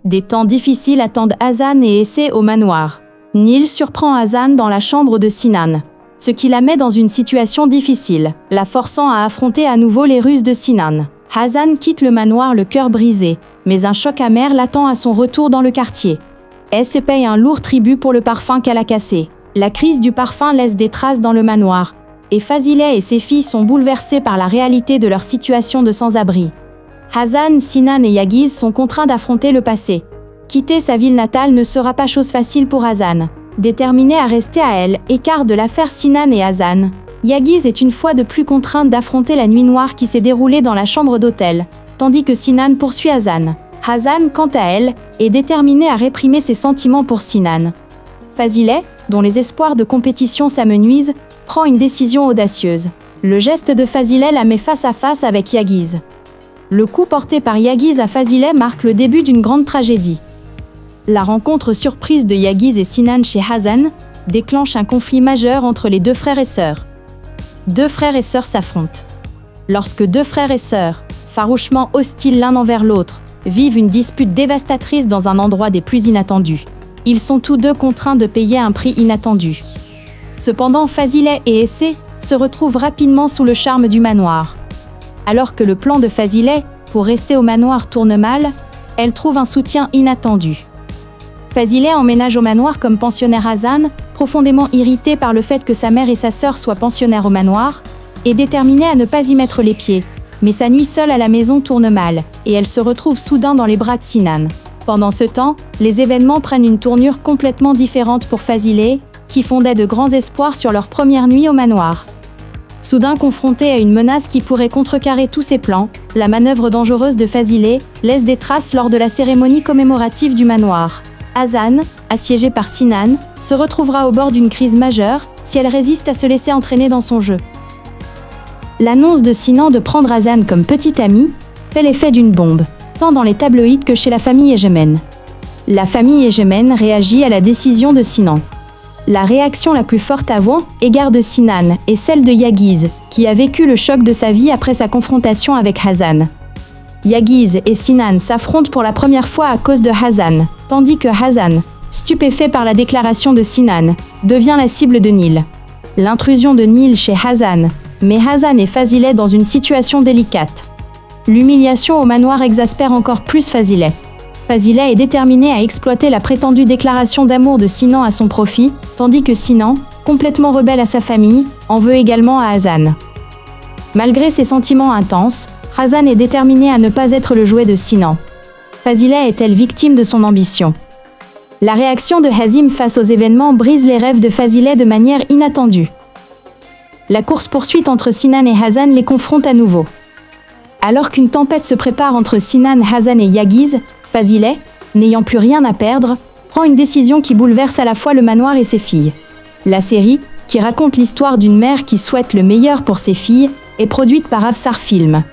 Des temps difficiles attendent Hasan et Essay au manoir. Nil surprend Hasan dans la chambre de Sinan, ce qui la met dans une situation difficile, la forçant à affronter à nouveau les ruses de Sinan. Hasan quitte le manoir le cœur brisé, mais un choc amer l'attend à son retour dans le quartier. Essay paye un lourd tribut pour le parfum qu'elle a cassé. La crise du parfum laisse des traces dans le manoir, et Fazileh et ses filles sont bouleversées par la réalité de leur situation de sans-abri. Hasan, Sinan et Yagiz sont contraints d'affronter le passé. Quitter sa ville natale ne sera pas chose facile pour Hasan. Déterminé à rester à elle, écart de l'affaire Sinan et Hasan, Yagiz est une fois de plus contrainte d'affronter la nuit noire qui s'est déroulée dans la chambre d'hôtel, tandis que Sinan poursuit Hasan. Hasan, quant à elle, est déterminée à réprimer ses sentiments pour Sinan. Fazileh, dont les espoirs de compétition s'amenuisent, prend une décision audacieuse. Le geste de Fazileh la met face à face avec Yagiz. Le coup porté par Yagiz à Fazileh marque le début d'une grande tragédie. La rencontre surprise de Yagiz et Sinan chez Hasan déclenche un conflit majeur entre les deux frères et sœurs. Deux frères et sœurs s'affrontent. Lorsque deux frères et sœurs, farouchement hostiles l'un envers l'autre, vivent une dispute dévastatrice dans un endroit des plus inattendus, ils sont tous deux contraints de payer un prix inattendu. Cependant, Fazileh et Essay se retrouvent rapidement sous le charme du manoir. Alors que le plan de Fazileh pour rester au manoir tourne mal, elle trouve un soutien inattendu. Fazileh emménage au manoir comme pensionnaire. Hasan, profondément irrité par le fait que sa mère et sa sœur soient pensionnaires au manoir, est déterminé à ne pas y mettre les pieds. Mais sa nuit seule à la maison tourne mal, et elle se retrouve soudain dans les bras de Sinan. Pendant ce temps, les événements prennent une tournure complètement différente pour Fazileh, qui fondait de grands espoirs sur leur première nuit au manoir. Soudain confrontée à une menace qui pourrait contrecarrer tous ses plans, la manœuvre dangereuse de Fazileh laisse des traces lors de la cérémonie commémorative du manoir. Hasan, assiégée par Sinan, se retrouvera au bord d'une crise majeure si elle résiste à se laisser entraîner dans son jeu. L'annonce de Sinan de prendre Hasan comme petit ami fait l'effet d'une bombe, tant dans les tabloïds que chez la famille Egemen. La famille Egemen réagit à la décision de Sinan. La réaction la plus forte à voir égard de Sinan est celle de Yagiz, qui a vécu le choc de sa vie après sa confrontation avec Hasan. Yagiz et Sinan s'affrontent pour la première fois à cause de Hasan, tandis que Hasan, stupéfait par la déclaration de Sinan, devient la cible de Nil. L'intrusion de Nil chez Hasan met Hasan et Fazileh dans une situation délicate. L'humiliation au manoir exaspère encore plus Fazileh. Fazileh est déterminé à exploiter la prétendue déclaration d'amour de Sinan à son profit, tandis que Sinan, complètement rebelle à sa famille, en veut également à Hasan. Malgré ses sentiments intenses, Hasan est déterminé à ne pas être le jouet de Sinan. Fazileh est-elle victime de son ambition? La réaction de Hazim face aux événements brise les rêves de Fazileh de manière inattendue. La course-poursuite entre Sinan et Hasan les confronte à nouveau. Alors qu'une tempête se prépare entre Sinan, Hasan et Yagiz, Fazileh, n'ayant plus rien à perdre, prend une décision qui bouleverse à la fois le manoir et ses filles. La série, qui raconte l'histoire d'une mère qui souhaite le meilleur pour ses filles, est produite par Afsar Film.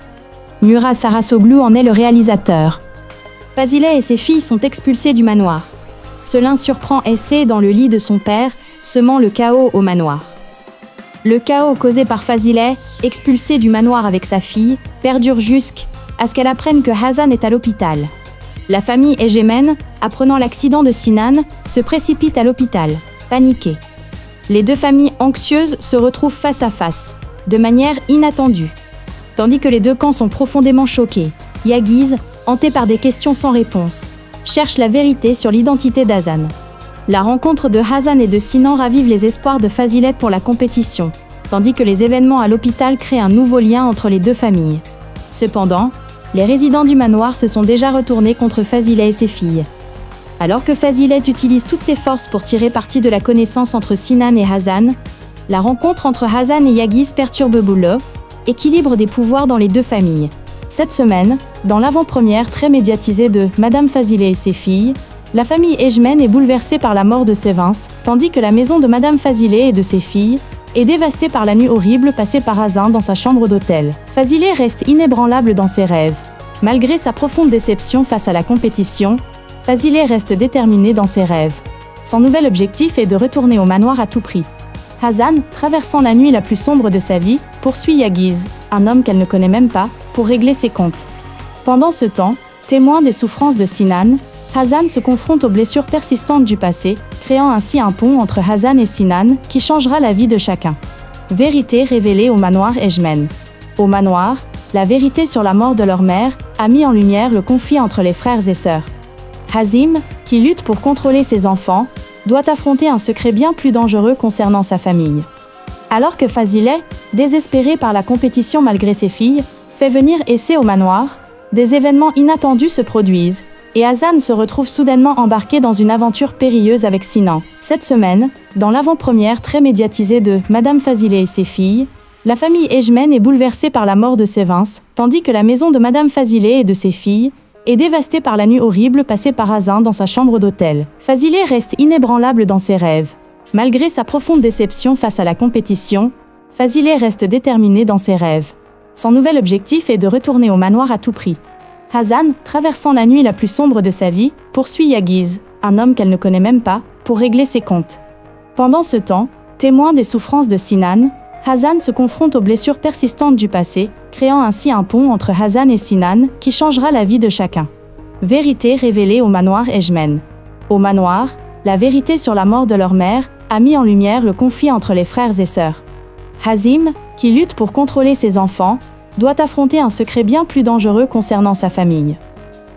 Murat Sarasoglu en est le réalisateur. Fazileh et ses filles sont expulsées du manoir. Selin surprend Essay dans le lit de son père, semant le chaos au manoir. Le chaos causé par Fazileh, expulsée du manoir avec sa fille, perdure jusqu'à ce qu'elle apprenne que Hasan est à l'hôpital. La famille Egemen, apprenant l'accident de Sinan, se précipite à l'hôpital, paniquée. Les deux familles anxieuses se retrouvent face à face, de manière inattendue. Tandis que les deux camps sont profondément choqués, Yagiz, hanté par des questions sans réponse, cherche la vérité sur l'identité d'Hasan. La rencontre de Hasan et de Sinan ravive les espoirs de Fazileh pour la compétition, tandis que les événements à l'hôpital créent un nouveau lien entre les deux familles. Cependant, les résidents du manoir se sont déjà retournés contre Fazileh et ses filles. Alors que Fazileh utilise toutes ses forces pour tirer parti de la connaissance entre Sinan et Hasan, la rencontre entre Hasan et Yagiz perturbe l'équilibre des pouvoirs dans les deux familles. Cette semaine, dans l'avant-première très médiatisée de Madame Fazileh et ses filles, la famille Egemen est bouleversée par la mort de Sevins, tandis que la maison de Madame Fazileh et de ses filles est dévastée par la nuit horrible passée par Hasan dans sa chambre d'hôtel. Fazileh reste inébranlable dans ses rêves. Malgré sa profonde déception face à la compétition, Fazileh reste déterminée dans ses rêves. Son nouvel objectif est de retourner au manoir à tout prix. Hasan, traversant la nuit la plus sombre de sa vie, poursuit Yagiz, un homme qu'elle ne connaît même pas, pour régler ses comptes. Pendant ce temps, témoin des souffrances de Sinan, Hazan se confronte aux blessures persistantes du passé, créant ainsi un pont entre Hazan et Sinan qui changera la vie de chacun. Vérité révélée au manoir Ejmen. Au manoir, la vérité sur la mort de leur mère a mis en lumière le conflit entre les frères et sœurs. Hazim, qui lutte pour contrôler ses enfants, doit affronter un secret bien plus dangereux concernant sa famille. Alors que Fazilet, désespéré par la compétition malgré ses filles, fait venir Essé au manoir, des événements inattendus se produisent, et Hazan se retrouve soudainement embarqué dans une aventure périlleuse avec Sinan. Cette semaine, dans l'avant-première très médiatisée de Madame Fazilet et ses filles, la famille Ejmen est bouleversée par la mort de Sévins, tandis que la maison de Madame Fazilet et de ses filles est dévastée par la nuit horrible passée par Hazan dans sa chambre d'hôtel. Fazilet reste inébranlable dans ses rêves. Malgré sa profonde déception face à la compétition, Fazilet reste déterminé dans ses rêves. Son nouvel objectif est de retourner au manoir à tout prix. Hazan, traversant la nuit la plus sombre de sa vie, poursuit Yagiz, un homme qu'elle ne connaît même pas, pour régler ses comptes. Pendant ce temps, témoin des souffrances de Sinan, Hazan se confronte aux blessures persistantes du passé, créant ainsi un pont entre Hazan et Sinan qui changera la vie de chacun. Vérité révélée au manoir Ejmen. Au manoir, la vérité sur la mort de leur mère a mis en lumière le conflit entre les frères et sœurs. Hazim, qui lutte pour contrôler ses enfants, doit affronter un secret bien plus dangereux concernant sa famille.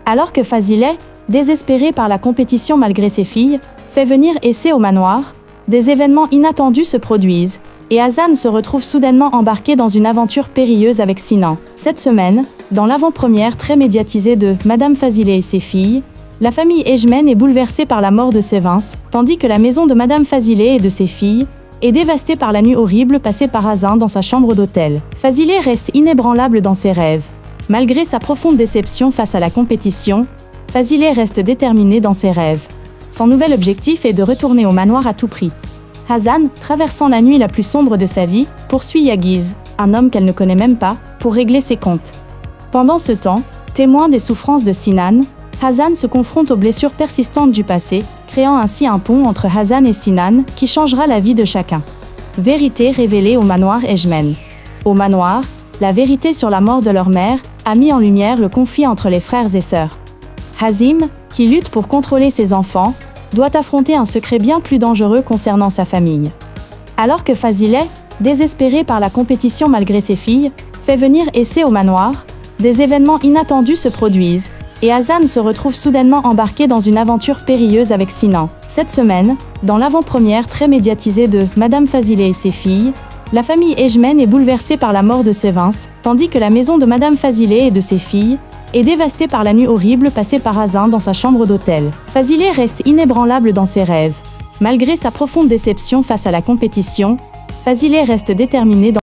Alors que Fazilet, désespéré par la compétition malgré ses filles, fait venir Essé au manoir, des événements inattendus se produisent, et Hazan se retrouve soudainement embarqué dans une aventure périlleuse avec Sinan. Cette semaine, dans l'avant-première très médiatisée de Madame Fazilet et ses filles, la famille Ejmen est bouleversée par la mort de Sévins, tandis que la maison de Madame Fazilet et de ses filles est dévastée par la nuit horrible passée par Hazan dans sa chambre d'hôtel. Fazilet reste inébranlable dans ses rêves. Malgré sa profonde déception face à la compétition, Fazilet reste déterminé dans ses rêves. Son nouvel objectif est de retourner au manoir à tout prix. Hazan, traversant la nuit la plus sombre de sa vie, poursuit Yagiz, un homme qu'elle ne connaît même pas, pour régler ses comptes. Pendant ce temps, témoin des souffrances de Sinan, Hazan se confronte aux blessures persistantes du passé, créant ainsi un pont entre Hazan et Sinan qui changera la vie de chacun. Vérité révélée au manoir Ejmen. Au manoir, la vérité sur la mort de leur mère a mis en lumière le conflit entre les frères et sœurs. Hazim, qui lutte pour contrôler ses enfants, doit affronter un secret bien plus dangereux concernant sa famille. Alors que Fazilet, désespéré par la compétition malgré ses filles, fait venir Essé au manoir, des événements inattendus se produisent, et Hazan se retrouve soudainement embarqué dans une aventure périlleuse avec Sinan. Cette semaine, dans l'avant-première très médiatisée de Madame Fazilet et ses filles, la famille Ejmen est bouleversée par la mort de Sévins, tandis que la maison de Madame Fazilet et de ses filles est dévastée par la nuit horrible passée par Hazan dans sa chambre d'hôtel. Fazilet reste inébranlable dans ses rêves. Malgré sa profonde déception face à la compétition, Fazilet reste déterminé dans